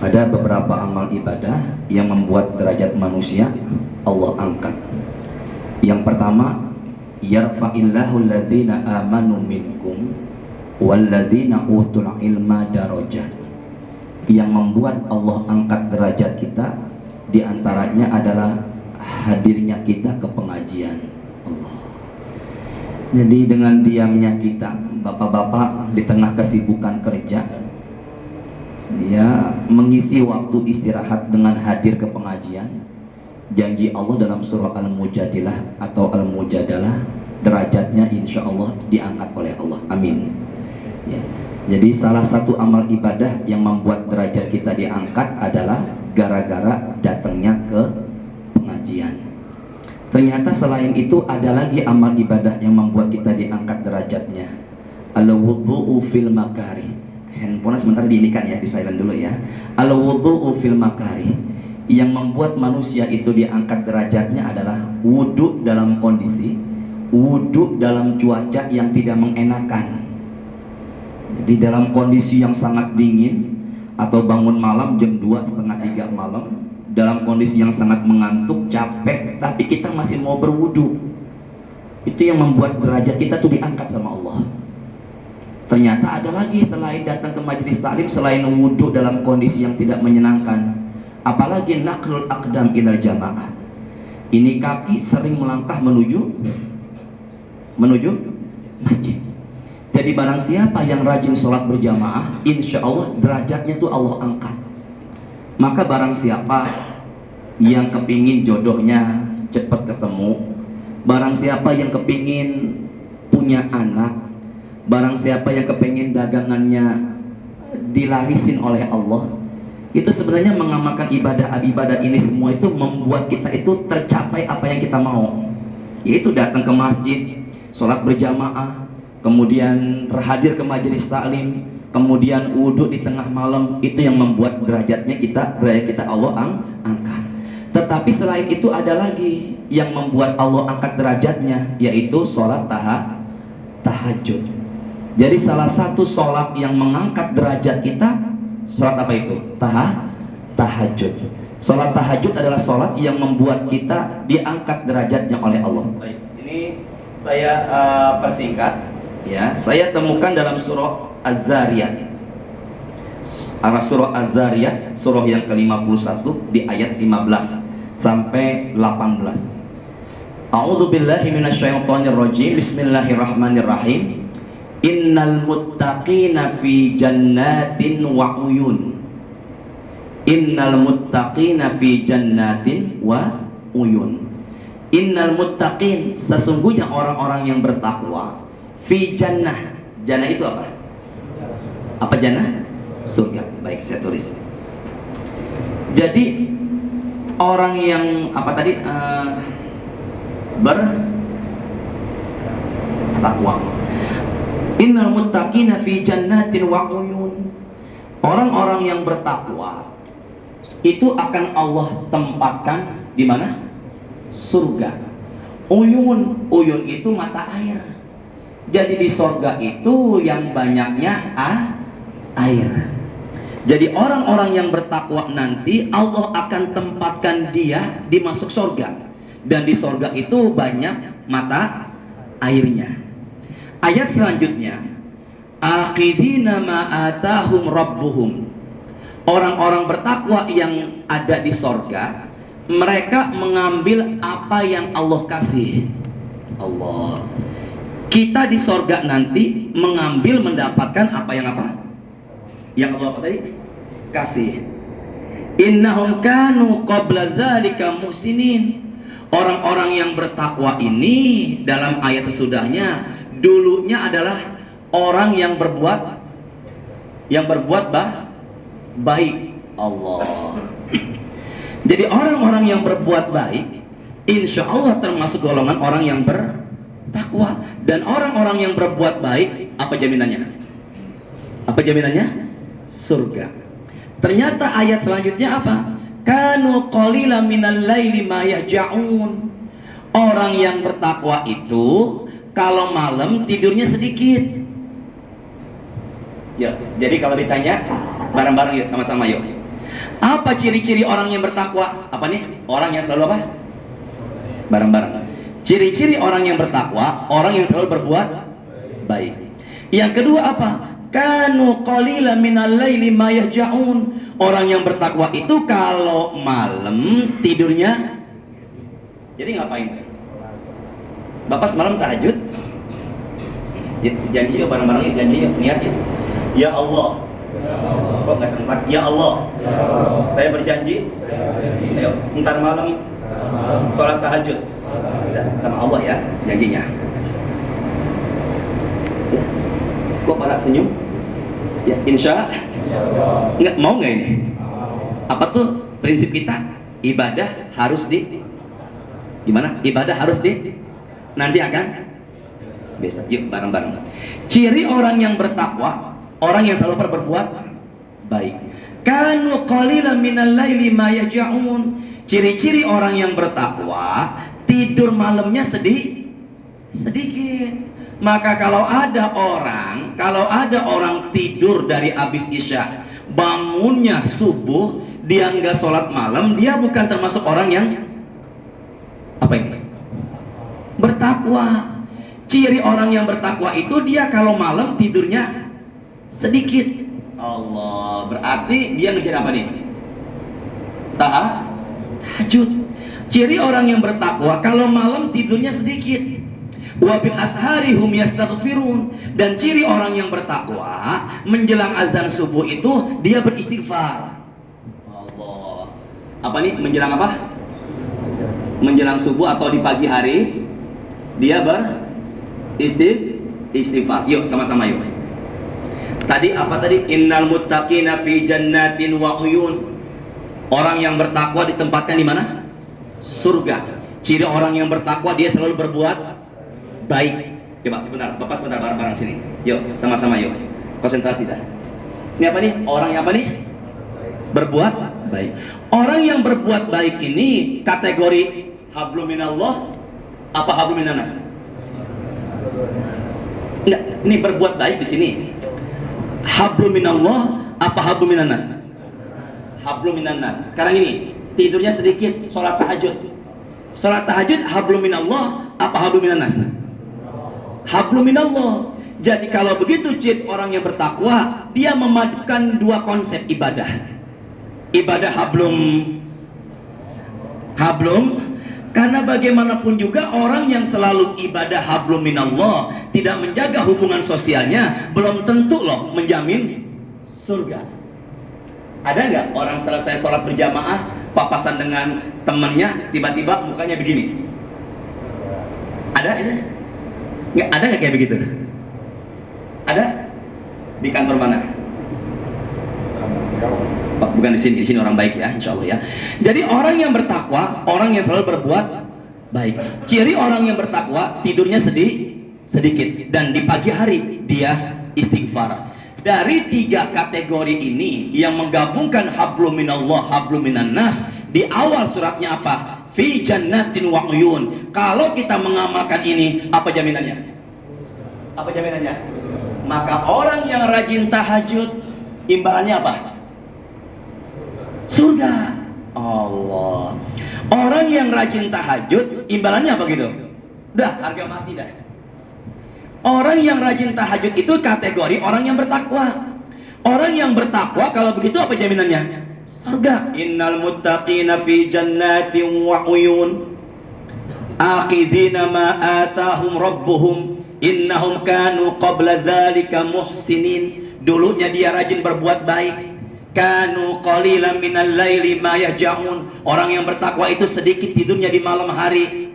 Ada beberapa amal ibadah yang membuat derajat manusia Allah angkat. Yang pertama, yarfa'illahu alladhina amanu minkum walladzina utul ilma darajat. Yang membuat Allah angkat derajat kita diantaranya adalah hadirnya kita ke pengajian Allah. Jadi dengan diamnya kita, bapak-bapak di tengah kesibukan kerja, ya mengisi waktu istirahat dengan hadir ke pengajian, janji Allah dalam surah Al-Mujadilah atau Al-Mujadalah, derajatnya insya Allah diangkat oleh Allah. Amin. Ya. Jadi salah satu amal ibadah yang membuat derajat kita diangkat adalah gara-gara datangnya ke pengajian. Ternyata selain itu ada lagi amal ibadah yang membuat kita diangkat derajatnya. Al-wudhu'u fil makarih. Handphone sebentar diinikan ya, di silent dulu ya. Al-wudhu'u fil makarih. Yang membuat manusia itu diangkat derajatnya adalah wudhu dalam kondisi, wudhu dalam cuaca yang tidak mengenakan. Jadi dalam kondisi yang sangat dingin, atau bangun malam jam 2, setengah 3 malam, dalam kondisi yang sangat mengantuk, capek, tapi kita masih mau berwudu. Itu yang membuat derajat kita tuh diangkat sama Allah. Ternyata ada lagi selain datang ke majelis taklim, selain wudu dalam kondisi yang tidak menyenangkan, apalagi naqlul aqdam ilal jamaah. Ini kaki sering melangkah menuju masjid. Jadi barang siapa yang rajin sholat berjamaah, insya Allah derajatnya tuh Allah angkat. Maka barang siapa yang kepingin jodohnya cepat ketemu, barang siapa yang kepingin punya anak, barang siapa yang kepingin dagangannya dilarisin oleh Allah, itu sebenarnya mengamalkan ibadah ini semua itu membuat kita itu tercapai apa yang kita mau, yaitu datang ke masjid, sholat berjamaah, kemudian hadir ke majelis taklim, kemudian wudhu di tengah malam. Itu yang membuat derajat kita Allah angkat. Tetapi selain itu ada lagi yang membuat Allah angkat derajatnya, yaitu sholat tahajud. Jadi salah satu sholat yang mengangkat derajat kita, sholat apa itu? Tahajud. Sholat tahajud adalah sholat yang membuat kita diangkat derajatnya oleh Allah. Baik, ini saya persingkat. Ya, saya temukan dalam surah Az-Zariyat. Surah Az-Zariyat, surah yang ke-51 di ayat 15 sampai 18. A'udzubillahi minasyaitonirrajim. Bismillahirrahmanirrahim. Innal muttaqina fi jannatin wa uyun. Innal muttaqina fi jannatin wa uyun. Innal muttaqin, sesungguhnya orang-orang yang bertakwa, fi jannah. Jannah itu apa? Apa jannah? Surga. Baik, saya tulis. Jadi orang yang apa tadi bertakwa. Innal muttaqina fi jannatin wa uyun. Orang-orang yang bertakwa itu akan Allah tempatkan di mana? Surga. Uyun itu mata air. Jadi di surga itu yang banyaknya air. Jadi orang-orang yang bertakwa nanti Allah akan tempatkan dia di masuk surga. Dan di surga itu banyak mata airnya. Ayat selanjutnya, akhidhina ma atahum rabbuhum. Orang-orang bertakwa yang ada di surga, mereka mengambil apa yang Allah kasih. Allah. Kita di surga nanti mengambil, mendapatkan apa? Yang Allah apa tadi? Kasih. Innahum kanu qabla dzalika muhsinin. Orang-orang yang bertakwa ini dalam ayat sesudahnya dulunya adalah orang yang berbuat baik. Allah. Jadi orang-orang yang berbuat baik insya Allah termasuk golongan orang yang bertakwa. Dan orang-orang yang berbuat baik, apa jaminannya? Surga. Ternyata ayat selanjutnya apa? Kanu qalilan minal laili ma yahja'un. Orang yang bertakwa itu kalau malam tidurnya sedikit. Ya, jadi kalau ditanya bareng-bareng yuk, sama-sama yuk. Apa ciri-ciri orang yang bertakwa? Apa nih? Orang yang selalu apa? Bareng-bareng. Ciri-ciri orang yang bertakwa, orang yang selalu berbuat baik. Yang kedua apa? Kanu qalila minal laili ma yahja'un. Orang yang bertakwa itu kalau malam tidurnya jadi ngapain? Bapak semalam tahajud? Ya, janji yuk bareng-bareng, janji yuk, niat yuk. Ya Allah. Kok nggak serentak? Ya Allah. Saya berjanji. Ayo, ntar malam sholat tahajud. Udah, sama Allah ya, janjinya. Ya. Kok pada senyum? Ya, insya Allah. Nggak mau nggak ini? Apa tuh prinsip kita? Ibadah harus gimana? Ibadah harus nanti akan besok. Yuk bareng-bareng. Ciri orang yang bertakwa, orang yang selalu berbuat baik. Kanu qalilan minal laili ma yaj'un. Ciri-ciri orang yang bertakwa, tidur malamnya sedikit. Maka kalau ada orang tidur dari habis isya, bangunnya subuh, dia nggak sholat malam, dia bukan termasuk orang yang apa ini? Bertakwa. Ciri orang yang bertakwa itu dia kalau malam tidurnya sedikit. Allah, berarti dia ngejar apa nih? Tahajud. Ciri orang yang bertakwa kalau malam tidurnya sedikit. Wa bil ashari hum yastaghfirun. Dan ciri orang yang bertakwa menjelang azan subuh itu dia beristighfar. Allah. Apa nih? Menjelang apa? Menjelang subuh atau di pagi hari dia beristighfar. Yuk sama-sama yuk. Tadi apa tadi? Innal muttaqina fi jannatin wa uyun. Orang yang bertakwa ditempatkan di mana? Surga. Ciri orang yang bertakwa dia selalu berbuat baik. Coba sebentar, Bapak sebentar bareng-bareng sini. Yuk, sama-sama yuk. Konsentrasi dah. Ini apa nih? Orang yang apa nih? Berbuat baik. Orang yang berbuat baik ini kategori hablum minallah apa hablum minannas? Enggak, ini berbuat baik di sini. Hablum minallah apa hablum minannas? Hablum minannas. Sekarang ini, tidurnya sedikit, sholat tahajud. Sholat tahajud hablum minallah apa hablum minannas? Hablum minallah. Jadi kalau begitu ciri orang yang bertakwa, dia memadukan dua konsep ibadah. Ibadah hablum karena bagaimanapun juga orang yang selalu ibadah hablum minallah tidak menjaga hubungan sosialnya belum tentu loh menjamin surga. Ada nggak orang selesai sholat berjamaah papasan dengan temannya tiba-tiba mukanya begini? Ada itu? Nggak ada nggak kayak begitu? Ada? Di kantor mana? Bukan di sini orang baik ya, insya Allah ya. Jadi orang yang bertakwa, orang yang selalu berbuat baik. Ciri orang yang bertakwa tidurnya sedikit dan di pagi hari dia istighfar. Dari tiga kategori ini yang menggabungkan hablum minallah, hablum minannas, di awal suratnya apa? Fi jannatin wa uyun. Kalau kita mengamalkan ini, apa jaminannya? Apa jaminannya? Maka orang yang rajin tahajud, imbalannya apa? Surga. Allah. Orang yang rajin tahajud, imbalannya apa gitu? Udah, harga mati dah. Orang yang rajin tahajud itu kategori orang yang bertakwa. Orang yang bertakwa kalau begitu apa jaminannya? Surga. Innal muttaqina fi jannatin wa uyun akhidhina ma atahum rabbuhum innahum kanu qabla dzalika muhsinin. Dulunya dia rajin berbuat baik. Kanu qalilan minal laili ma yahja'un. Orang yang bertakwa itu sedikit tidurnya di malam hari.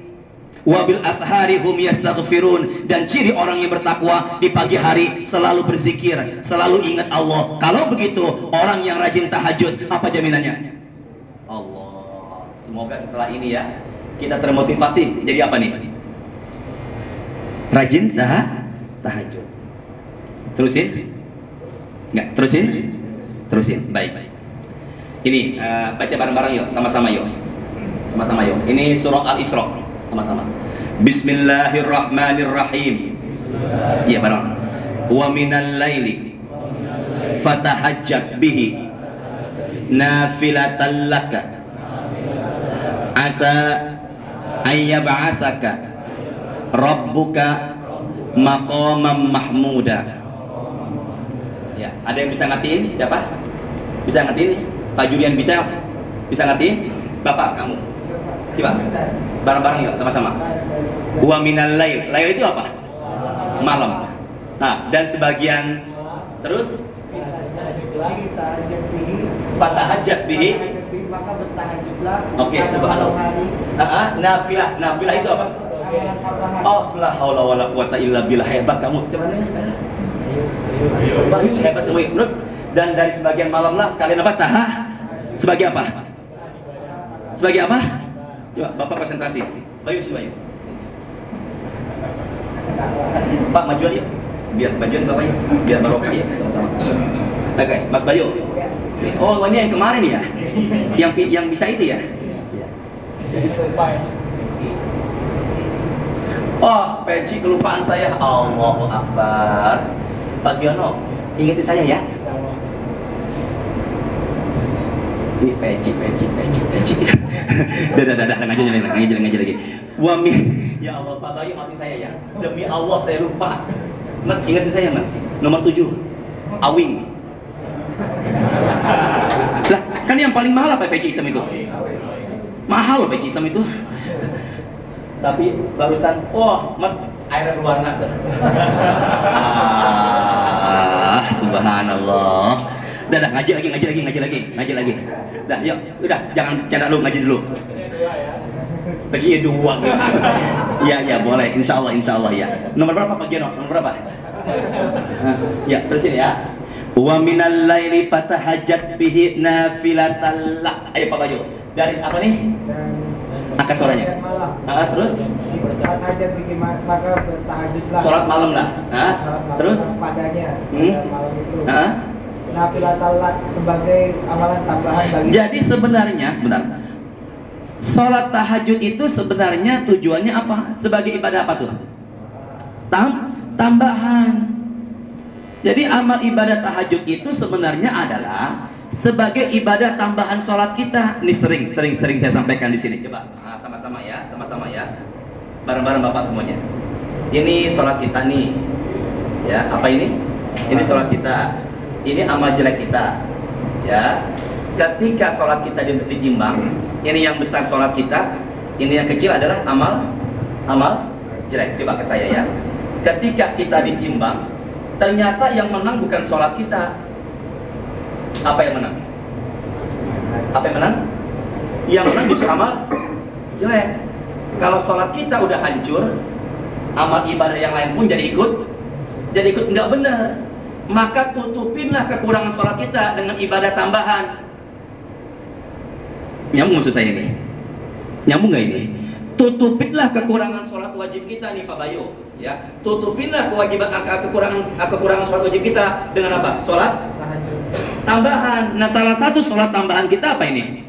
Wabil ashari hum yastaghfirun. Dan ciri orang yang bertakwa di pagi hari selalu berzikir, selalu ingat Allah. Kalau begitu orang yang rajin tahajud, apa jaminannya? Allah. Semoga setelah ini ya kita termotivasi jadi apa nih? Rajin tahajud. Terusin? Enggak, terusin? Terusin. Baik. Ini baca bareng-bareng yuk, sama-sama yuk. Sama-sama yuk. Ini surah Al-Isra. Sama-sama. Bismillahirrahmanirrahim. Iya bareng. Wa minal laili fatahajjat bihi nafilatan laka asa ayyab'asaka rabbuka maqaman mahmuda. Ya, ada yang bisa ngertiin? Siapa? Bisa ngertiin? Pak Julian Bitel? Bisa ngertiin? Bapak kamu? Coba bareng-bareng yuk, sama-sama. Wa minal lail. Lail itu apa? Malam. Nah, dan sebagian terus fatahajat bihi, maka bertahajudlah. Oke, subhanallah. Nafilah. Nafilah itu apa? Oh, la haula wala quwata illa billah. Hebat kamu. Sebenarnya Bayu hebat kamu. Terus dan dari sebagian malam lah kalian apa? Sebagai apa? Sebagai apa? Coba Bapak konsentrasi. Bayu sini Bayu. Pak majuan ya. Biar majuan Bapak ya. Biar barokah ya sama-sama. Oke, Mas Bayu. Oh, ini yang kemarin ya? Yang bisa itu ya? Oh, peci kelupaan saya. Allahu Akbar. Pak Giono, ingeti saya ya? Ini peci. Dah, ngaji lagi. Wamin. Ya Allah, Pak Bayu maafin saya ya. Demi Allah saya lupa. Mas, ingetin saya, Mas. Nomor 7. Awing. Lah, kan yang paling mahal apa peci hitam itu? Mahal loh peci hitam itu. Tapi barusan, airnya berwarna tuh. Subhanallah. Dah, ngaji lagi. Dah, yuk, udah, jangan canda lu, ngaji dulu. Pecinya 2 gitu. Ya, boleh, insya Allah ya. Nomor berapa Pak Geno? Nomor berapa? Ya, terusin ya. Wa minal laili fatahajjat bihi nafilatan lak. Ayo Pak Bayu. Dari apa nih? Angkat suaranya. Terus? Fatahajjat bihi maka bertahajudlah. Salat malam lah. Terus? Padanya. Malam itu. Nafilatan lak sebagai amalan tambahan bagi. Jadi sebenarnya salat tahajud itu sebenarnya tujuannya apa? Sebagai ibadah apa tuh? Tambahan. Jadi amal ibadah tahajud itu sebenarnya adalah sebagai ibadah tambahan sholat kita. Ini sering saya sampaikan di sini. Coba, sama-sama ya, bareng-bareng Bapak semuanya. Ini sholat kita nih, ya. Apa ini? Ini sholat kita. Ini amal jelek kita, ya. Ketika sholat kita ditimbang, ini yang besar sholat kita, ini yang kecil adalah amal jelek. Coba ke saya ya. Ketika kita ditimbang, ternyata yang menang bukan sholat kita. Apa yang menang? Yang menang justru amal jelek. Kalau sholat kita udah hancur, amal ibadah yang lain pun jadi ikut nggak benar. Maka tutupinlah kekurangan sholat kita dengan ibadah tambahan. Nyambung maksud saya ini? Nyambung nggak ini? Tutupinlah kekurangan sholat wajib kita nih Pak Bayu, ya. Tutupinlah kekurangan sholat wajib kita dengan apa? Sholat tambahan. Nah, salah satu sholat tambahan kita apa ini?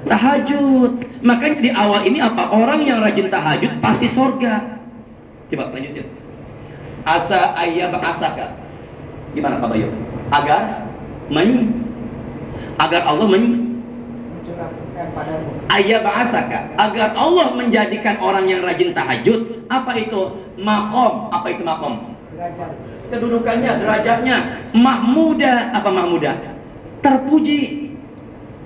Tahajud. Makanya di awal ini apa? Orang yang rajin tahajud pasti surga. Coba lanjutin. Asa ayyab'asaka. Gimana Pak Bayu? Agar Allah ayyab'asaka, agar Allah menjadikan orang yang rajin tahajud. Apa itu? Maqam. Apa itu maqam? Kedudukannya, derajatnya mahmuda. Apa mahmuda? Terpuji.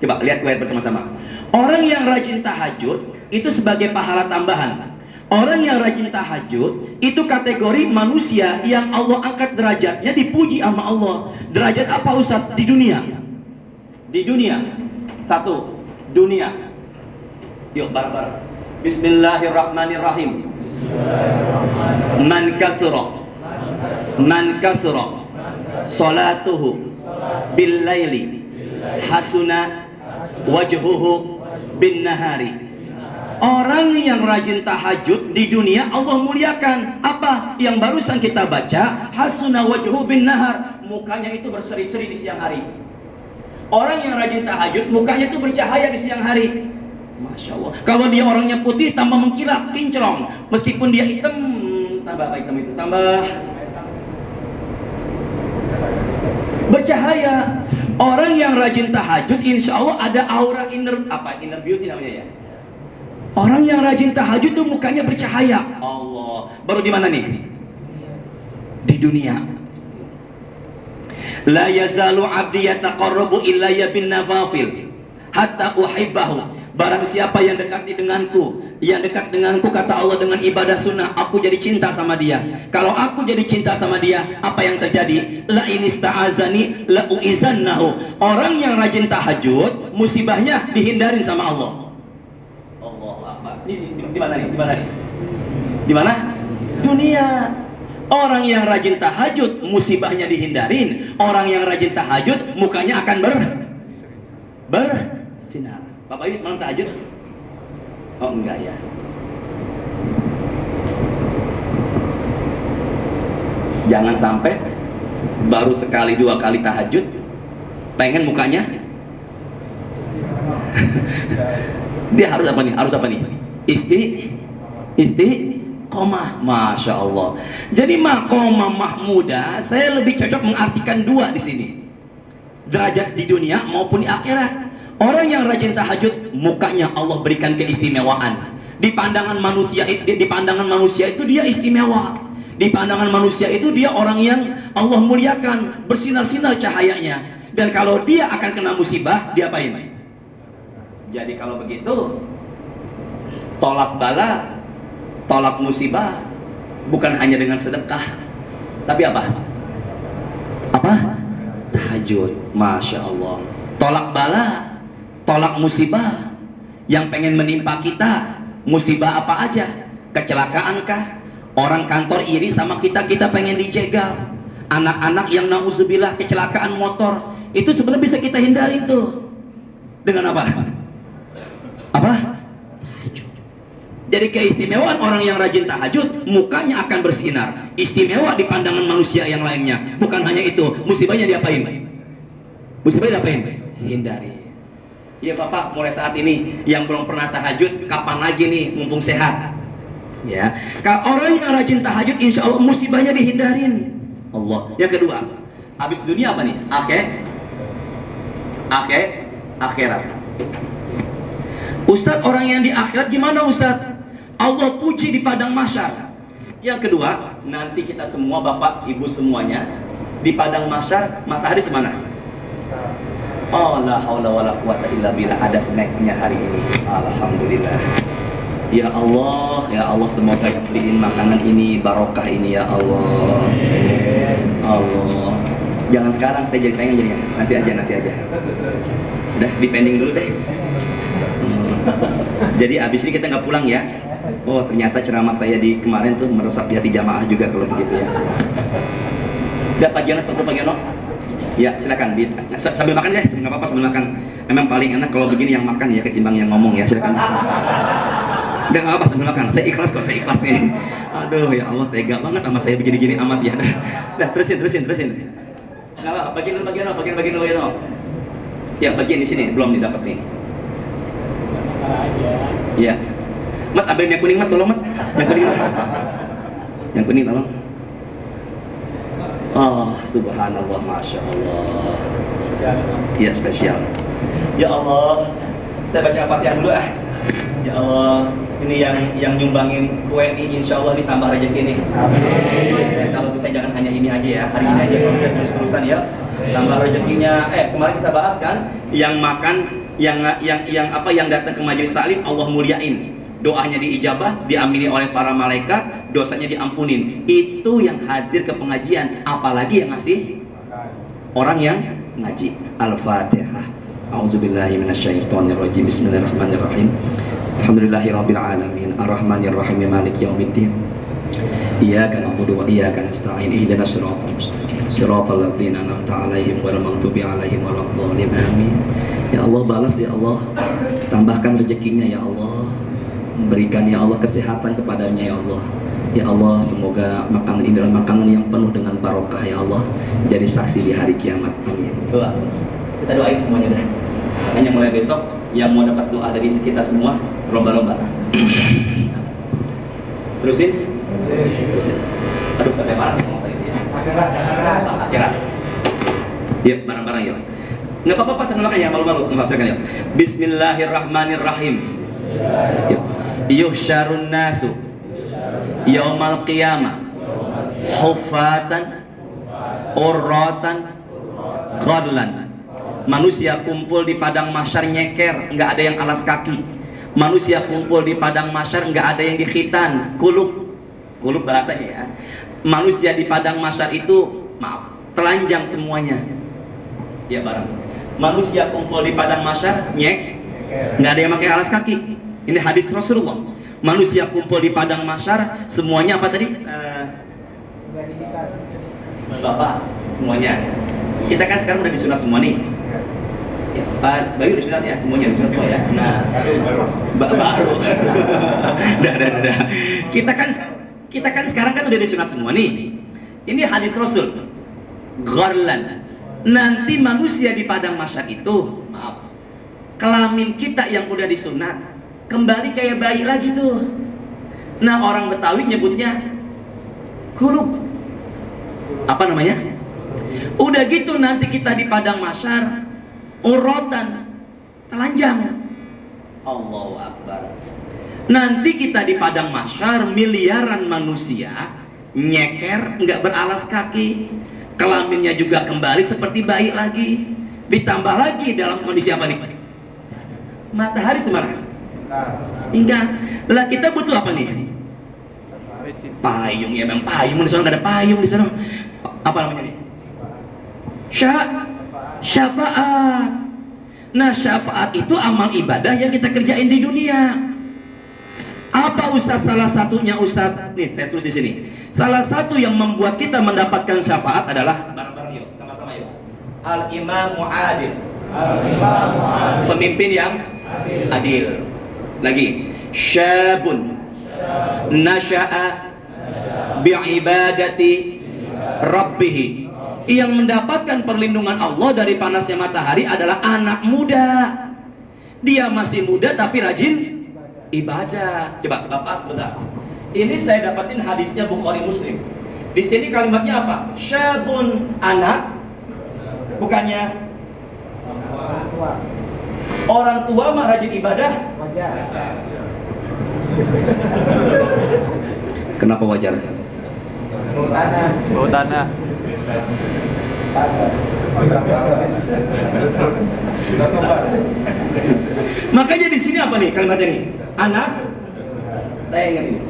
Coba lihat bersama-sama. Orang yang rajin tahajud itu sebagai pahala tambahan. Orang yang rajin tahajud itu kategori manusia yang Allah angkat derajatnya, dipuji sama Allah. Derajat apa Ustaz? Di dunia. Satu, dunia. Yuk bareng-bareng. Bismillahirrahmanirrahim. Man kasura salatuhu bil laili hasuna wajhuhu bin nahari. Orang yang rajin tahajud di dunia Allah muliakan. Apa yang barusan kita baca? Hasuna wajhuhu bin nahar. Mukanya itu berseri-seri di siang hari. Orang yang rajin tahajud mukanya itu bercahaya di siang hari. Masya Allah. Kalau dia orangnya putih tambah mengkilat, kinclong. Meskipun dia hitam, tambah apa hitam itu? Tambah bercahaya. Orang yang rajin tahajud, insya Allah ada aura inner beauty namanya ya. Orang yang rajin tahajud tuh mukanya bercahaya. Allah. Baru di mana nih? Di dunia. La yazalu abdi yataqarrabu ilayya bin nawafil hatta uhibbahu. Barang siapa yang dekati denganku, yang dekat denganku, kata Allah, dengan ibadah sunnah, aku jadi cinta sama dia. Kalau aku jadi cinta sama dia, apa yang terjadi? La inista'azani la uizannahu. Orang yang rajin tahajud, musibahnya dihindarin sama Allah. Allahu Akbar. Di mana nih? Di mana nih? Di mana? Dunia. Orang yang rajin tahajud, musibahnya dihindarin. Orang yang rajin tahajud, mukanya akan bersinar. Bapak Ibu semalam tahajud? Oh enggak ya. Jangan sampai baru sekali dua kali tahajud pengen mukanya dia harus apa nih? Harus apa nih? Istiqomah. Masya Allah. Jadi maqamah mahmudah, saya lebih cocok mengartikan dua di sini. Derajat di dunia maupun di akhirat. Orang yang rajin tahajud, mukanya Allah berikan keistimewaan. Di pandangan manusia itu dia istimewa. Di pandangan manusia itu dia orang yang Allah muliakan, bersinar-sinar cahayanya. Dan kalau dia akan kena musibah, dia apain? Jadi kalau begitu, tolak bala, tolak musibah bukan hanya dengan sedekah, tapi apa? Apa? Tahajud. Masya Allah. Tolak bala, tolak musibah yang pengen menimpa kita. Musibah apa aja? Kecelakaan kah? Orang kantor iri sama kita, kita pengen dijegal. Anak-anak yang nauzubillah kecelakaan motor, itu sebenarnya bisa kita hindari tuh. Dengan apa? Apa? Tahajud. Jadi keistimewaan orang yang rajin tahajud, mukanya akan bersinar. Istimewa di pandangan manusia yang lainnya. Bukan hanya itu, musibahnya diapain? Musibahnya diapain? Hindari. Ya Bapak, mulai saat ini yang belum pernah tahajud, kapan lagi nih mumpung sehat? Ya, kalau orang yang rajin tahajud, insya Allah musibahnya dihindarin. Allah. Yang kedua, habis dunia apa nih? Akhirat. Ustadz, orang yang di akhirat gimana Ustadz? Allah puji di padang mahsyar. Yang kedua, nanti kita semua, Bapak, Ibu semuanya, di padang mahsyar, matahari semana? Oh la haula wala quwata illa billah, ada snacknya hari ini. Alhamdulillah. Ya Allah semoga beliin makanan ini barokah ini ya Allah. Allah. Jangan sekarang, saya jadi pengen jadinya. Nanti aja. Udah dipending dulu deh. Jadi abis ini kita nggak pulang ya. Oh ternyata ceramah saya di kemarin tuh meresap di hati jamaah juga kalau begitu ya. Udah Pak Giono, stop dulu Pak Giono. Ya silakan sambil makan deh, nggak apa-apa sambil makan. Memang paling enak kalau begini yang makan ya ketimbang yang ngomong ya, silakan. Udah nggak apa-apa sambil makan. Saya ikhlas nih. Aduh ya Allah, tega banget sama saya begini-gini amat ya. Udah terusin. Nggak apa, bagian dulu. Ya bagian di sini belum didapat nih. Iya. Mat ambilin yang kuning Mat, tolong Mat. Yang kuning tolong. Oh, subhanallah, masya Allah. Ya spesial. Ya Allah, saya baca Fatihah dulu ah. Ya Allah, ini yang nyumbangin kue ini, insya Allah ditambah rezeki nih. Amin. Ya, kalau bisa jangan hanya ini aja ya, hari ini aja, kalau bisa terus-terusan ya. Tambah rezekinya. Kemarin kita bahas kan, yang makan, yang datang ke majelis taklim Allah muliain. Doanya diijabah, diamini oleh para malaikat, dosanya diampunin. Itu yang hadir ke pengajian, apalagi yang ngasih orang yang ngaji. Al-Fatihah. A'udzubillahi minasyaitonirrajim. Bismillahirrahmanirrahim. Alhamdulillahirabbil alamin, arrahmanirrahim, maliki yaumiddin. Iyyaka na'budu wa iyyaka nasta'in. Ihdinas siratal mustaqim. Siratal ladzina an'amta 'alaihim ghairil maghdubi 'alaihim waladdallin. Amin. Ya Allah, balas ya Allah. Tambahkan rezekinya ya Allah. Berikan ya Allah kesehatan kepadanya ya Allah. Ya Allah, semoga makanan ini adalah makanan yang penuh dengan barokah ya Allah. Jadi saksi di hari kiamat. Amin. Doa. Kita doain semuanya dah. Makanya mulai besok yang mau dapat doa dari kita semua lomba-lomba. Terusin. Aduh sampai panas ngomong tadi ya. Akhirat. Ya bareng-bareng ya. Nggak apa-apa pas makan ya, malu-malu. Maksudkan ya. Bismillahirrahmanirrahim. Yuhsyarun nasu yaumal qiyamah hufatan urratan ghadlan. Manusia kumpul di padang mahsyar nyeker, nggak ada yang alas kaki. Manusia kumpul di padang mahsyar nggak ada yang dikhitan, kulub bahasanya ya. Manusia di padang mahsyar itu telanjang semuanya. Ya barang. Manusia kumpul di padang mahsyar nggak ada yang pakai alas kaki. Ini hadis Rasulullah. Manusia kumpul di padang mahsyar semuanya apa tadi? Bapak semuanya. Kita kan sekarang udah disunat semua nih. Ya, Pak Bayu disunat ya, semuanya disunat semua ya. Nah, baru. Dah. Kita kan sekarang kan udah disunat semua nih. Ini hadis Rasul. Gharlan. Nanti manusia di padang mahsyar itu, maaf, kelamin kita yang udah disunat kembali kayak bayi lagi tuh. Nah, orang Betawi nyebutnya kulub. Apa namanya? Udah gitu nanti kita di padang mahsyar urotan, telanjang. Allahu Akbar. Nanti kita di padang mahsyar miliaran manusia nyeker, nggak beralas kaki, kelaminnya juga kembali seperti bayi lagi. Ditambah lagi dalam kondisi apa nih? Matahari semarah. Enggak. Lah kita butuh apa nih? Payung ya, memang payung di sana nggak ada payung di sana. Apa namanya nih? Syafaat. Nah, syafaat itu amal ibadah yang kita kerjain di dunia. Apa Ustadz salah satunya Ustadz? Nih saya tulis di sini. Salah satu yang membuat kita mendapatkan syafaat adalah bareng-bareng yuk, sama-sama yuk. Al-Imamu Adil. Pemimpin yang adil. Lagi. Syabun nasya'a bi'ibadati rabbih. Yang mendapatkan perlindungan Allah dari panasnya matahari adalah anak muda. Dia masih muda tapi rajin ibadah. Coba Bapak sebentar. Ini saya dapatin hadisnya Bukhari Muslim. Di sini kalimatnya apa? Syabun, anak, bukannya orang tua mah rajin ibadah. Kenapa wajar? Bau tanah. Makanya di sini apa nih kalimatnya nih? Anak, saya ingat ini.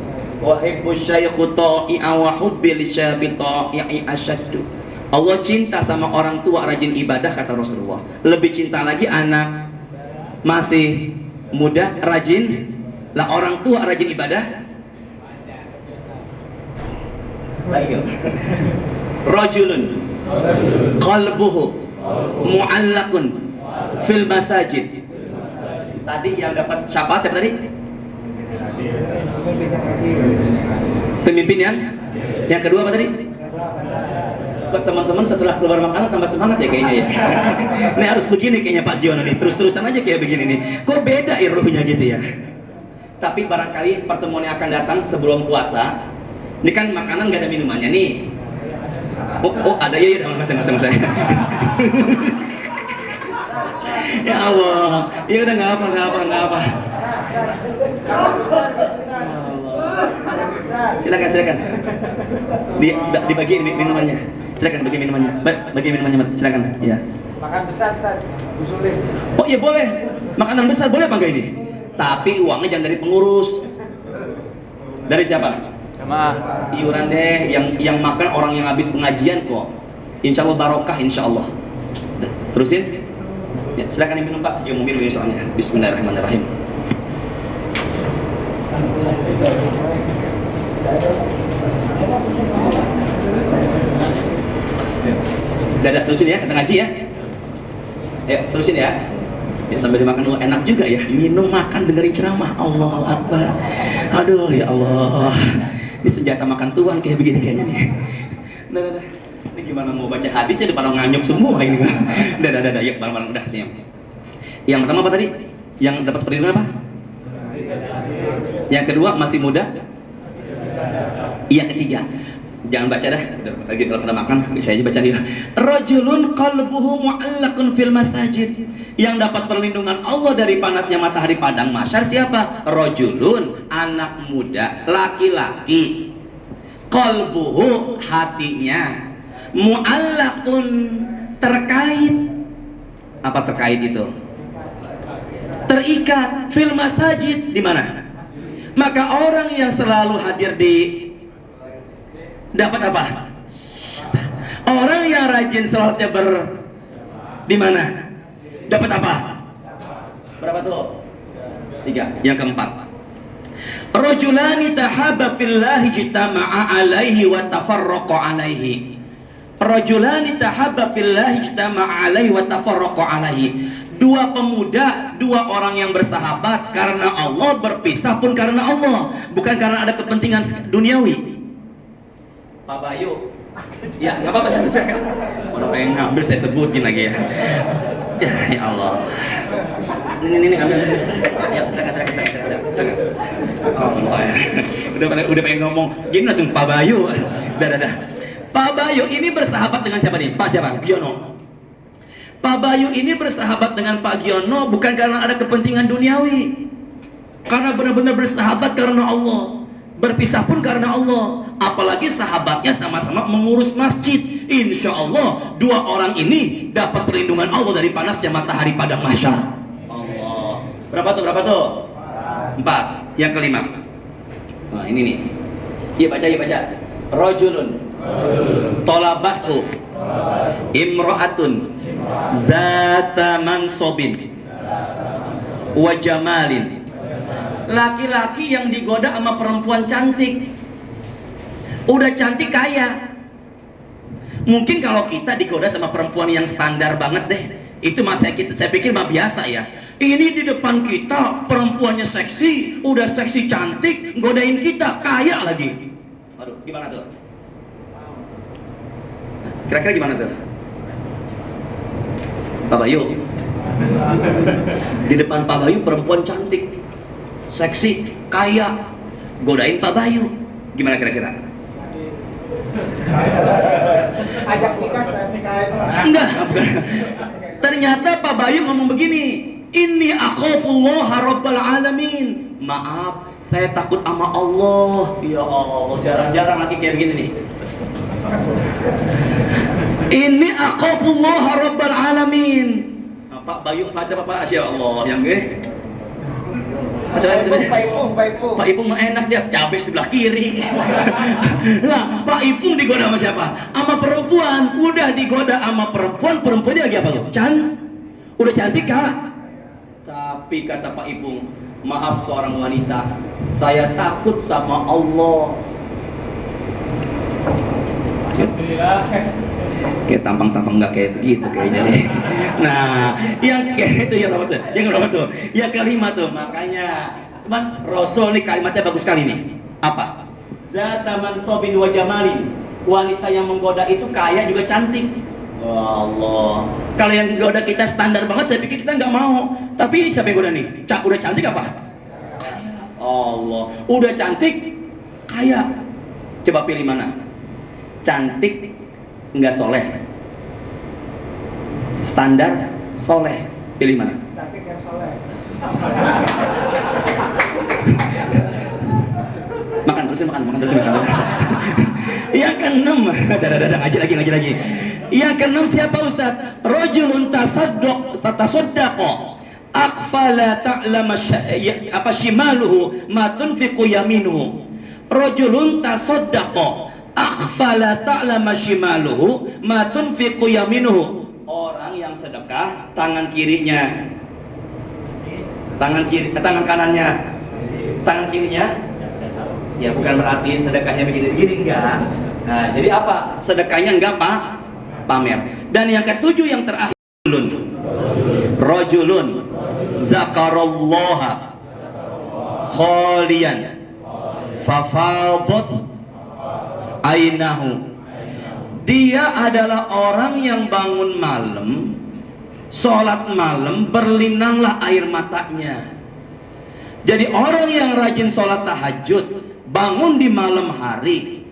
Wahibbu syaikhu ta'i'a wa hubbi lisyabi ta'i'i asyaddu. Allah cinta sama orang tua rajin ibadah kata Rasulullah. Lebih cinta lagi anak masih muda rajin. Lah orang tua rajin ibadah. Ayo. Rajulun qalbuhu mu'allakun fil masajid. Tadi yang dapat syafaat siapa tadi? Pemimpin yang kedua apa tadi? Buat teman-teman setelah keluar makanan tambah semangat ya kayaknya ya. Ini harus begini kayaknya Pak Jiono nih, terus-terusan aja kayak begini nih. Kok beda ya ruhnya gitu ya? Tapi barangkali pertemuan yang akan datang sebelum puasa. Ini kan makanan gak ada minumannya nih. Oh ada ya udah masa. Ya Allah, ya udah nggak apa. Silakan. Dibagi minumannya. Silakan bagi minumannya. Bagi minumannya, silakan. Ya. Makan besar, Ustaz. Usulin. Oh iya boleh. Makanan besar boleh apa enggak ini? Tapi uangnya jangan dari pengurus. Dari siapa? Jamaah. Iuran deh. Yang makan orang yang habis pengajian kok. Insya Allah barokah, insya Allah. Terusin. Ya, silakan diminum Pak. Sejauh mobil ini soalnya. Bismillahirrahmanirrahim. Dadah, terusin ya, kata ngaji ya. Ya, terusin ya. Ya sambil dimakan dulu, enak juga ya. Minum, makan, dengerin ceramah. Allahu Akbar. Aduh ya Allah. Ini senjata makan Tuhan kayak begini kayaknya nih. Dadah. Ini gimana mau baca hadisnya depan orang nganyuk semua ini. Dadah. Yuk, bareng-bareng udah siap. Yang pertama apa tadi? Yang dapat perlindungan apa? Yang kedua masih muda. Yang ketiga, Jangan baca dah, lagi kalau pada makan bisa aja baca dia. Rajulun qalbuhu mu'allaqun fil masajid. Yang dapat perlindungan Allah dari panasnya matahari padang mahsyar siapa? Rajulun, anak muda, laki-laki. Qalbuhu, hatinya, mu'allaqun, terkait. Apa terkait itu? Terikat fil masajid, di mana? Maka orang yang selalu hadir di dapat apa? Orang yang rajin salatnya di mana? Dapat apa? Berapa tuh? 3. Yang keempat, rajulani tahabba fillahi jitama'a alaihi wa tafarraqa alaihi. Rajulani tahabba fillahi jitama'a alaihi wa tafarraqa alaihi. Dua pemuda, dua orang yang bersahabat karena Allah, berpisah pun karena Allah, bukan karena ada kepentingan duniawi. Pak Bayu, ya nggak apa-apa, jangan saya mau pengen ngambil, saya sebutin lagi ya. Ya Allah, ini ambil, ya jangan. Allah, udah pengen ngomong, gini langsung Pak Bayu, dah. Pak Bayu ini bersahabat dengan siapa nih? Pak siapa? Giono. Pak Bayu ini bersahabat dengan Pak Giono bukan karena ada kepentingan duniawi, karena benar-benar bersahabat karena Allah, berpisah pun karena Allah. Apalagi sahabatnya sama-sama mengurus masjid. Insya Allah dua orang ini dapat perlindungan Allah dari panasnya matahari padang mahsyar. Allah. Berapa tuh? 4. Yang kelima. Nah ini nih. Iya baca. Rajulun tolabatu imra'atun zata mansobin wa jamalin. Laki-laki yang digoda sama perempuan cantik, udah cantik kaya. Mungkin kalau kita digoda sama perempuan yang standar banget deh, itu saya pikir mah biasa ya. Ini di depan kita perempuannya seksi, udah seksi cantik, godain kita, kaya lagi. Aduh, gimana tuh? Kira-kira gimana tuh? Pak Bayu, di depan Pak Bayu perempuan cantik, seksi, kaya, godain Pak Bayu, gimana kira-kira? Ajak nikah, Enggak, bukan. Ternyata Pak Bayu ngomong begini, inni akhafullaha rabbal alamin. Maaf, saya takut sama Allah. Ya Allah, jarang-jarang lagi kayak begini nih. Inni akhafullaha rabbal alamin. Pak Bayu, Pak siapa Pak? Ya Allah, yang gue. Pak Ipung mah enak, dia cabai sebelah kiri. Nah, Pak Ipung digoda sama siapa? Sama perempuan. Udah digoda sama perempuan, perempuannya lagi apa tuh? Udah cantik kak. Tapi kata Pak Ipung, maaf seorang wanita, saya takut sama Allah. Kayak tampang-tampang nggak kayak begitu kayaknya. Nah, yang kayak itu yang berapa tuh? Yang berapa tuh? Yang kelima tuh. Makanya, teman Rasul nih kalimatnya bagus sekali nih. Apa? Zata mansobin wa jamalin. Wanita yang menggoda itu kaya juga cantik. Allah. Kalau yang goda kita standar banget, saya pikir kita nggak mau. Tapi ini siapa yang goda nih? Udah cantik apa? Allah. Udah cantik, kaya. Coba pilih mana? Cantik, nggak soleh. Standar, soleh. Pilih mana? Cantik yang soleh. Makan terus. Yang keenam, ngaji lagi. Yang keenam siapa Ustaz? Rajulun tasaddaqa akhfala ta'lama apa shimaluhu ma tunfiqu yaminuhu. Rajulun tasaddaqa akhfala ta'lama shimaluhu ma tunfiqu yaminuhu. Orang yang sedekah tangan kirinya, tangan kanannya, tangan kirinya. Ya bukan berarti sedekahnya begini enggak. Nah, jadi apa? Sedekahnya enggak Pak? Pamer. Dan yang ketujuh yang terakhir, rajulun zakarallaha khalian fafadat ainahu. Dia adalah orang yang bangun malam, sholat malam, berlinanglah air matanya. Jadi orang yang rajin sholat tahajud, bangun di malam hari,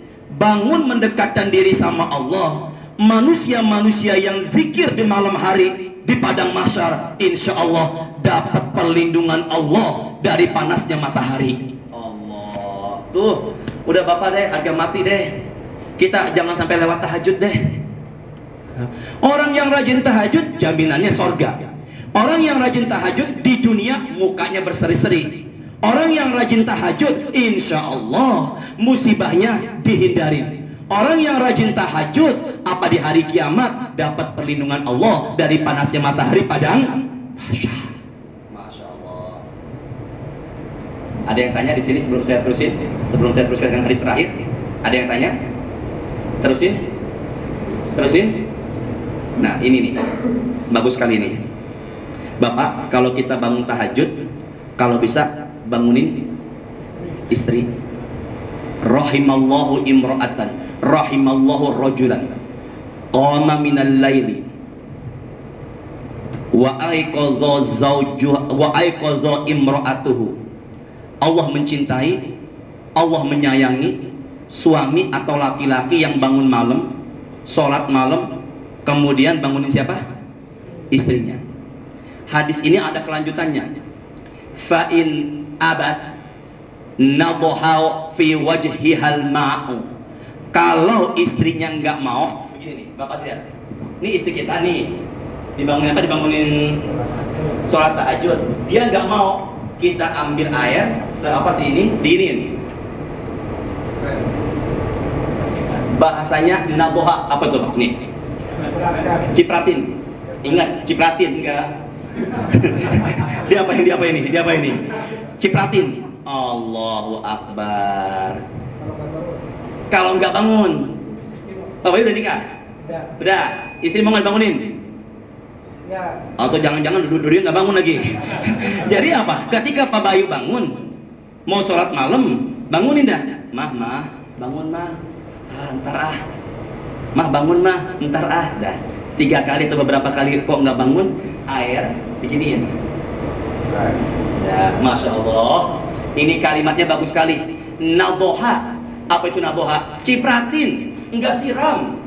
bangun mendekatkan diri sama Allah, manusia-manusia yang zikir di malam hari di padang mahsyar, insya Allah dapat perlindungan Allah dari panasnya matahari. Allah, tuh udah bapak deh, agak mati deh, kita jangan sampai lewat tahajud deh. Orang yang rajin tahajud jaminannya sorga. Orang yang rajin tahajud di dunia mukanya berseri-seri. Orang yang rajin tahajud insya Allah musibahnya dihindarin. Orang yang rajin tahajud apa di hari kiamat dapat perlindungan Allah dari panasnya matahari padang mahsyar. Masya Allah. Ada yang tanya di sini sebelum saya terusin? Sebelum saya teruskan dengan hadis terakhir, ada yang tanya? Terusin? Terusin? Nah ini nih, bagus sekali nih. Bapak, kalau kita bangun tahajud, kalau bisa bangunin istri. Rahimallahu imra'atan, rahimallahu rajulan qama minal laili wa aiqadha zawjuha wa aiqadha imra'atuhu. Allah mencintai, Allah menyayangi suami atau laki-laki yang bangun malam, sholat malam, kemudian bangunin siapa? Istrinya. Hadis ini ada kelanjutannya. Fa in abat nadha fi wajhihal ma'u. Kalau istrinya nggak mau, begini nih, bapak lihat. Ini istri kita nih, dibangunin apa? Dibangunin sholat tahajud. Dia nggak mau, kita ambil air, apa sih ini? Diinin. Bahasanya nadha apa tuh? Nih. Cipratin. Ingat, cipratin enggak? Dia apa ini? Cipratin. Allahu Akbar. Kalau nggak bangun, Bapak udah nikah? Udah. Istri mau nggak bangunin? Ya. Atau jangan-jangan dua-duanya nggak bangun lagi. Jadi apa? Ketika Pak Bayu bangun, mau sholat malam, bangunin dah. Mah, bangun mah. Ntar Mah bangun mah, ntar dah. 3 kali atau beberapa kali kok nggak bangun, air diginiin. Ya, masya Allah. Ini kalimatnya bagus sekali. Nadhoha. Apa itu nadhoha? Cipratin, enggak siram.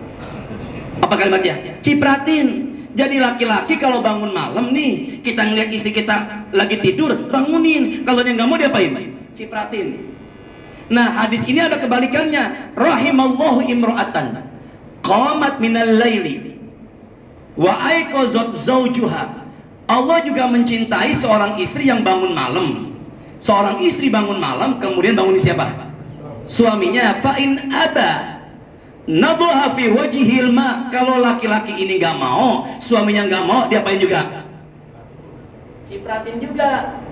Apa kalimatnya? Cipratin. Jadi laki-laki kalau bangun malam nih, kita ngeliat istri kita lagi tidur, bangunin. Kalau dia nggak mau diapain? Cipratin. Nah, hadis ini ada kebalikannya. Rahimallahu imra'atan qamat minal laili wa aiqazat zawjuha. Allah juga mencintai seorang istri yang bangun malam. Seorang istri bangun malam, kemudian bangunin siapa? Suaminya. Fa in aba nadhaha fi wajhil ma. Kalau laki-laki ini nggak mau, suaminya nggak mau, diapain juga? Cipratin juga.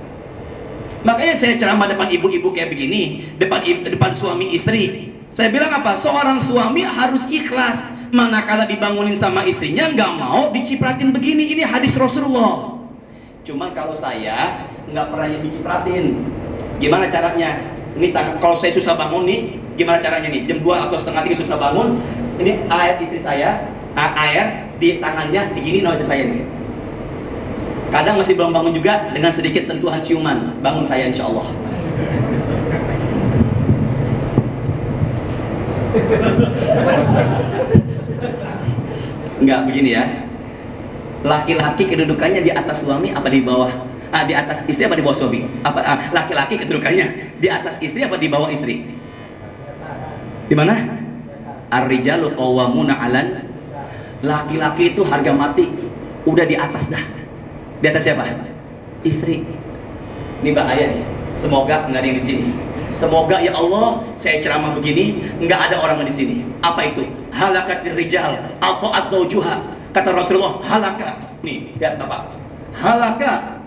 Makanya saya ceramah depan ibu-ibu kayak begini, depan suami istri. Saya bilang apa? Seorang suami harus ikhlas. Manakala dibangunin sama istrinya nggak mau dicipratin begini. Ini hadis Rasulullah. Cuman kalau saya nggak pernah yang dicipratin. Gimana caranya? Ini kalau saya susah bangun nih, gimana caranya nih? Jam 2 atau setengah 3 susah bangun. Ini air istri saya, air di tangannya digini sama istri saya nih. Kadang masih belum bangun juga, dengan sedikit sentuhan ciuman bangun saya insya Allah. Enggak begini ya. Laki-laki kedudukannya di atas suami apa di bawah? Di atas istri apa di bawah suami? Laki-laki kedudukannya di atas istri apa di bawah istri? Di mana? Ar-rijalu qawwamuna 'alan. Laki-laki itu harga mati udah di atas dah. Di atas siapa? Istri. Ini bahaya nih. Semoga nggak ada yang di sini. Semoga ya Allah, saya ceramah begini nggak ada orang di sini. Apa itu? Halakatir rijal ata'at zawjuha. Kata Rasulullah, halaka. Nih, lihat Bapak. Halaka.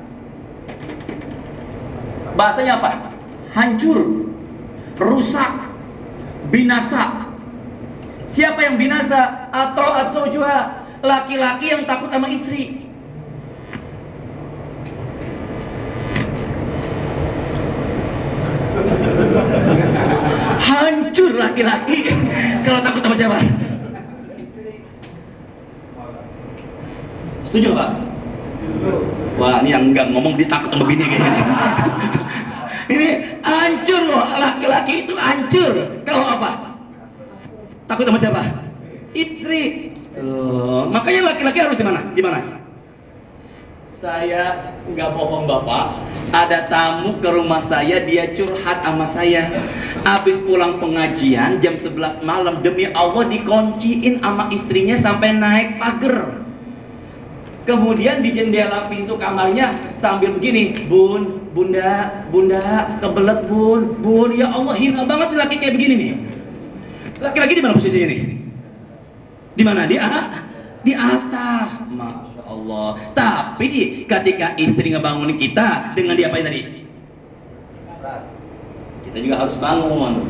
Bahasanya apa? Hancur, rusak, binasa. Siapa yang binasa? Ata'at zawjuha. Laki-laki yang takut sama istri. Hancur laki-laki kalau takut sama siapa? Setuju Pak? Wah, ini yang enggak ngomong ditakut sama bini kayaknya. Ini hancur loh, laki-laki itu hancur kalau apa? Takut sama siapa? Istri. Makanya laki-laki harus di mana? Di mana? Saya nggak bohong Bapak, ada tamu ke rumah saya, dia curhat sama saya. Habis pulang pengajian jam 11 malam, demi Allah dikunciin sama istrinya sampai naik pagar. Kemudian di jendela pintu kamarnya sambil begini, bunda, kebelet bun, ya Allah hina banget nih laki kayak begini nih. Laki-laki di mana posisinya nih? Di mana? Di atas. Masya Allah. Tapi ketika istri ngebangunin kita dengan diapain tadi? Kita juga harus bangun.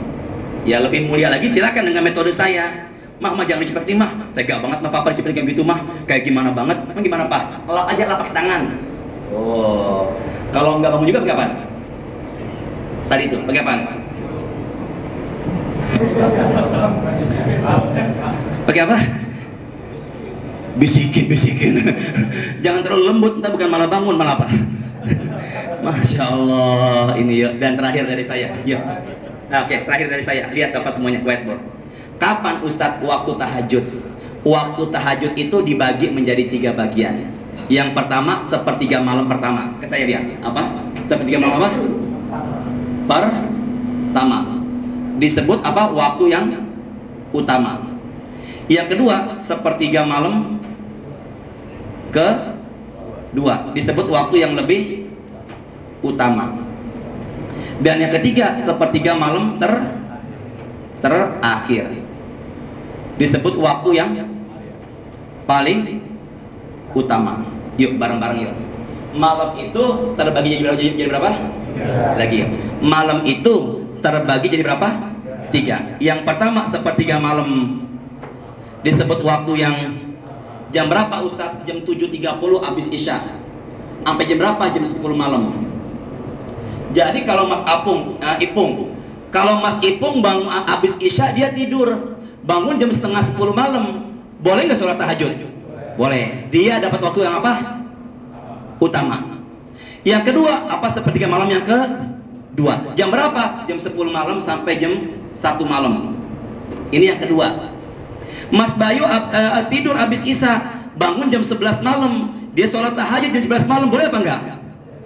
Ya lebih mulia lagi silakan dengan metode saya. Mah jangan dicepetin mah, tega banget mah papa dicepetin kayak gitu mah, kayak gimana banget, mah gimana pak? Lap aja lah pakai tangan. Oh, kalau nggak bangun juga pakai apa? Tadi itu pakai apa? Pakai apa? Bisikin. Jangan terlalu lembut, entah bukan malah bangun malah apa? Masya Allah ini ya. Dan terakhir dari saya, yuk. Oke, terakhir dari saya, lihat apa semuanya whiteboard. Kapan Ustadz waktu tahajud? Waktu tahajud itu dibagi menjadi 3 bagian. Yang pertama sepertiga malam pertama. Ke saya lihat apa? Sepertiga malam apa? Pertama. Disebut apa? Waktu yang utama. Yang kedua sepertiga malam kedua. Disebut waktu yang lebih utama. Dan yang ketiga sepertiga malam terakhir. Disebut waktu yang paling utama. Yuk bareng-bareng yuk. Malam itu terbagi jadi berapa? Lagi yuk. Malam itu terbagi jadi berapa? 3. Yang pertama sepertiga malam. Disebut waktu yang jam berapa Ustadz? Jam 7.30 habis Isya. Sampai jam berapa? Jam 10 malam. Jadi kalau Mas Ipung, kalau Mas Ipung bangun habis Isya dia tidur. Bangun jam setengah 10 malam, boleh nggak sholat tahajud? Boleh. Dia dapat waktu yang apa? Utama. Yang kedua, apa sepertiga malam yang kedua? Jam berapa? Jam 10 malam sampai jam 1 malam. Ini yang kedua. Mas Bayu tidur habis Isya, bangun jam 11 malam, dia sholat tahajud jam 11 malam, boleh apa enggak?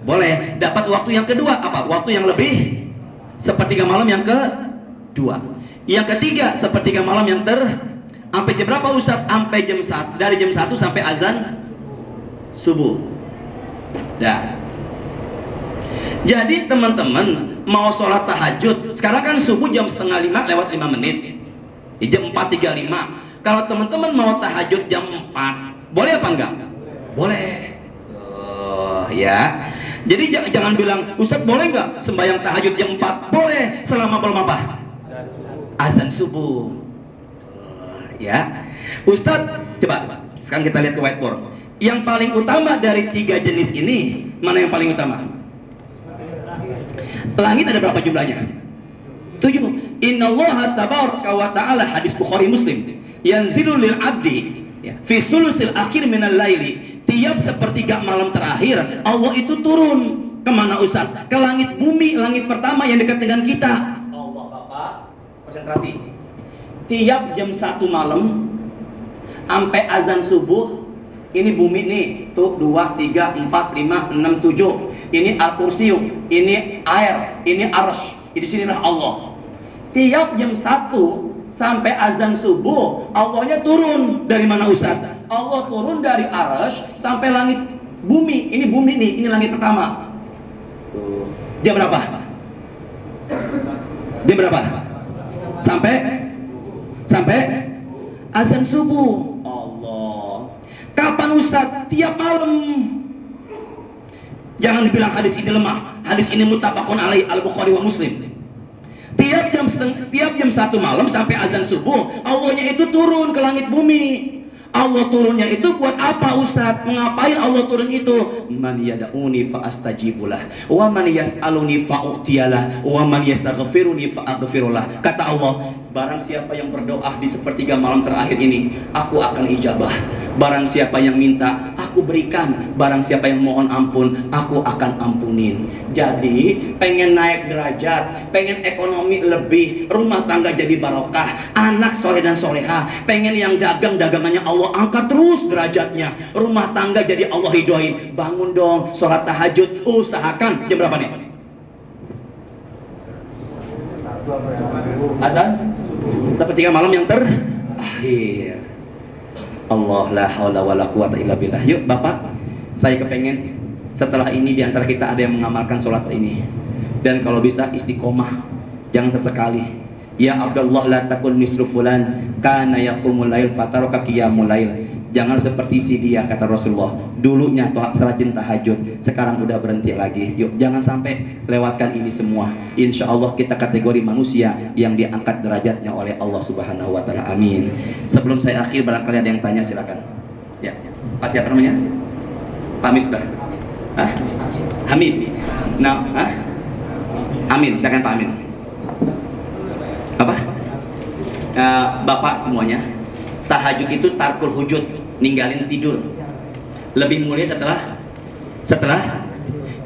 Boleh. Dapat waktu yang kedua, apa? Waktu yang lebih sepertiga malam yang kedua. Yang ketiga sepertiga malam yang sampai jam berapa Ustadz? Sampai jam 1, dari jam 1 sampai azan subuh. Dah. Jadi teman-teman mau sholat tahajud, sekarang kan subuh jam 4:30 lewat 5 menit. Jam 4.35. Kalau teman-teman mau tahajud jam 4, boleh apa enggak? Boleh. Ya. Jadi jangan bilang, Ustadz boleh enggak sembahyang tahajud jam 4? Boleh, selama belum apa? Azan subuh. Ya. Ustadz, coba sekarang kita lihat ke whiteboard. Yang paling utama dari 3 jenis ini, mana yang paling utama? Langit ada berapa jumlahnya? 7. Innallaha tabaraka wa ta'ala, hadis Bukhari Muslim, yanzilu lil abdi fi sulusil akhir minal laili. Tiap sepertiga malam terakhir Allah itu turun kemana Ustaz? Ke langit bumi, langit pertama yang dekat dengan kita. Allah Bapak, konsentrasi. Tiap jam 1 malam sampai azan subuh, ini bumi nih, tuh 2, 3, 4, 5, 6, 7. Ini al-kursiyu, ini air, ini arsy. Di sinilah Allah. Tiap jam 1 sampai azan subuh, Allahnya turun dari mana Ustaz? Allah turun dari arsy sampai langit bumi. Ini bumi nih, ini langit pertama. Tuh. Jam berapa? Jam berapa? Sampai azan subuh. Allah. Kapan Ustaz? Tiap malam. Jangan dibilang hadis ini lemah. Hadis ini muttafaqun alaih al-Bukhari wa Muslim. Tiap jam 1 malam sampai azan subuh, Allahnya itu turun ke langit bumi. Allah turunnya itu buat apa Ustaz? Mengapain Allah turun itu? Man yad'uni fa astajibulah, wa man yas'aluni fa u'tiyalah, wa man yastaghfiruni fa aghfirullah. Kata Allah, barang siapa yang berdoa di sepertiga malam terakhir ini, aku akan ijabah. Barang siapa yang minta, aku aku berikan. Barang siapa yang mohon ampun, aku akan ampunin. Jadi pengen naik derajat, pengen ekonomi lebih, rumah tangga jadi barokah, anak soleh dan soleha, pengen yang dagang dagangannya Allah angkat terus derajatnya, rumah tangga jadi Allah ridhoin. Bangun dong, sholat tahajud, usahakan jam berapa nih? Azan? Sepertiga malam yang terakhir. Allah la haula wala quwata illa billah. Yuk Bapak, saya kepengen setelah ini di antara kita ada yang mengamalkan sholat ini. Dan kalau bisa istiqomah, jangan sesekali. Ya Abdullah la takun misru fulan kana yaqumul lail fataraka qiyamul lail. Jangan seperti si dia, kata Rasulullah. Dulunya serajin tahajud, sekarang udah berhenti lagi. Yuk, jangan sampai lewatkan ini semua. Insya Allah kita kategori manusia yang diangkat derajatnya oleh Allah Subhanahu Wa Taala. Amin. Sebelum saya akhir, barangkali ada yang tanya, silakan. Ya, Pak siapa namanya? Pak Misbah. Hah? Hamid. Nah, hah? Amin. Silakan Pak Amin. Apa? Bapak semuanya. Tahajud itu tarkul hujud, ninggalin tidur. Lebih mulia setelah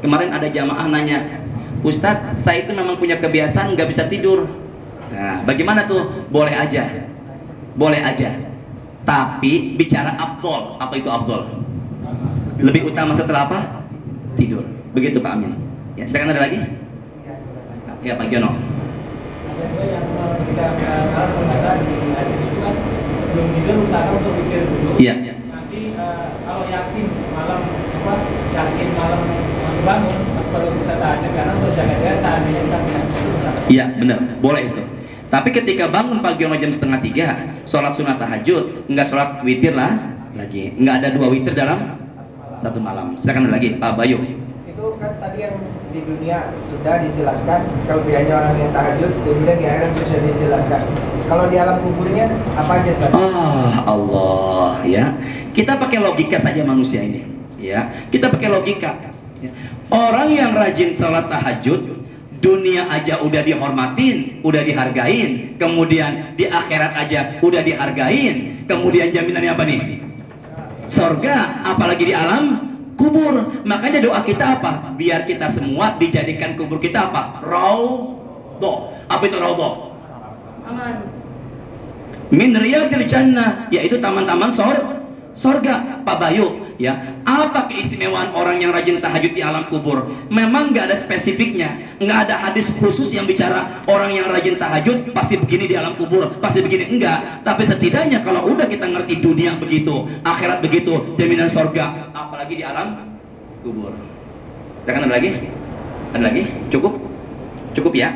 kemarin ada jamaah nanya, Ustadz, saya itu memang punya kebiasaan nggak bisa tidur. Nah, bagaimana tuh? Boleh aja. Tapi bicara afdol, apa itu afdol? Lebih utama setelah apa? Tidur. Begitu Pak Amin. Ya, silakan ada lagi? Ya Pak Giono. Belum tidur usahakan untuk pikir dulu. Iya. Nanti kalau yakin malam bangun baru kita tahajud, karena sosialnya seandainya kita tidak. Iya benar, boleh itu. Tapi ketika bangun pagi jam 2:30, sholat sunat tahajud, nggak sholat witir lah lagi, nggak ada 2 witir dalam satu malam. Silakan ada lagi Pak Bayu. Itu kan tadi yang di dunia sudah dijelaskan kelebihannya orang yang tahajud, kemudian di akhirat sudah dijelaskan. Kalau di alam kuburnya apa aja Ustaz? Allah ya. Kita pakai logika saja manusia ini. Ya, kita pakai logika. Ya. Orang yang rajin sholat tahajud, dunia aja udah dihormatin, udah dihargain. Kemudian di akhirat aja udah dihargain. Kemudian jaminannya apa nih? Surga, apalagi di alam kubur. Makanya doa kita apa? Biar kita semua dijadikan kubur kita apa? Raudhah. Apa itu raudhah? Min riyadil jannah, yaitu taman-taman sorga. Pak Bayu, ya, apa keistimewaan orang yang rajin tahajud di alam kubur? Memang nggak ada spesifiknya, nggak ada hadis khusus yang bicara orang yang rajin tahajud pasti begini di alam kubur, pasti begini, enggak. Tapi setidaknya kalau udah kita ngerti dunia begitu, akhirat begitu, jaminan sorga, apalagi di alam kubur. Silakan ada lagi? Ada lagi? Cukup ya?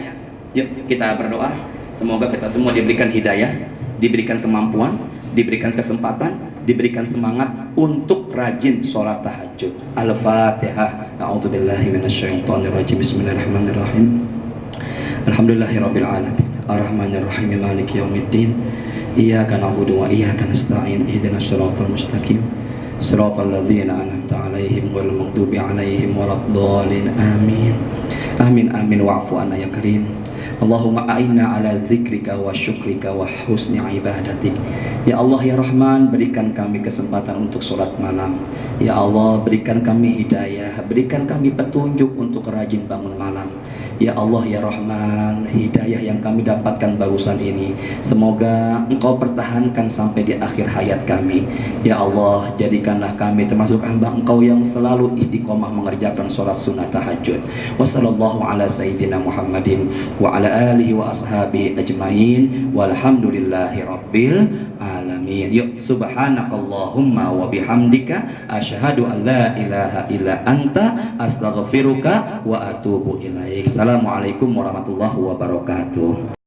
Yuk kita berdoa. Semoga kita semua diberikan hidayah, diberikan kemampuan, diberikan kesempatan, diberikan semangat untuk rajin sholat tahajud. Al-Fatihah. A'udzubillahi minasyaitonirrajim. Bismillahirrahmanirrahim. Alhamdulillahirabbil alamin. Arrahmanirrahim. Maliki yaumiddin. Iyyaka na'budu wa iyyaka nasta'in. Ihdinas shiratal mustaqim. Shiratal ladzina an'amta 'alaihim ghairil maghdubi 'alaihim waladdallin. Amin. Amin wa'fu 'anna ya karim. Allahumma a'inna ala zikrika wa syukrika wa husni ibadatik. Ya Allah ya Rahman, berikan kami kesempatan untuk sholat malam. Ya Allah, berikan kami hidayah, berikan kami petunjuk untuk rajin bangun malam. Ya Allah ya Rahman, hidayah yang kami dapatkan barusan ini semoga Engkau pertahankan sampai di akhir hayat kami. Ya Allah, jadikanlah kami termasuk hamba Engkau yang selalu istiqomah mengerjakan sholat sunat tahajud. Wassallallahu ala sayyidina Muhammadin wa ala alihi wa ashabihi ajmain walhamdulillahi rabbil alamin. Yuk, subhanakallahumma wa bihamdika asyhadu an la ilaha illa anta astaghfiruka wa atubu ilaik. Assalamualaikum warahmatullahi wabarakatuh.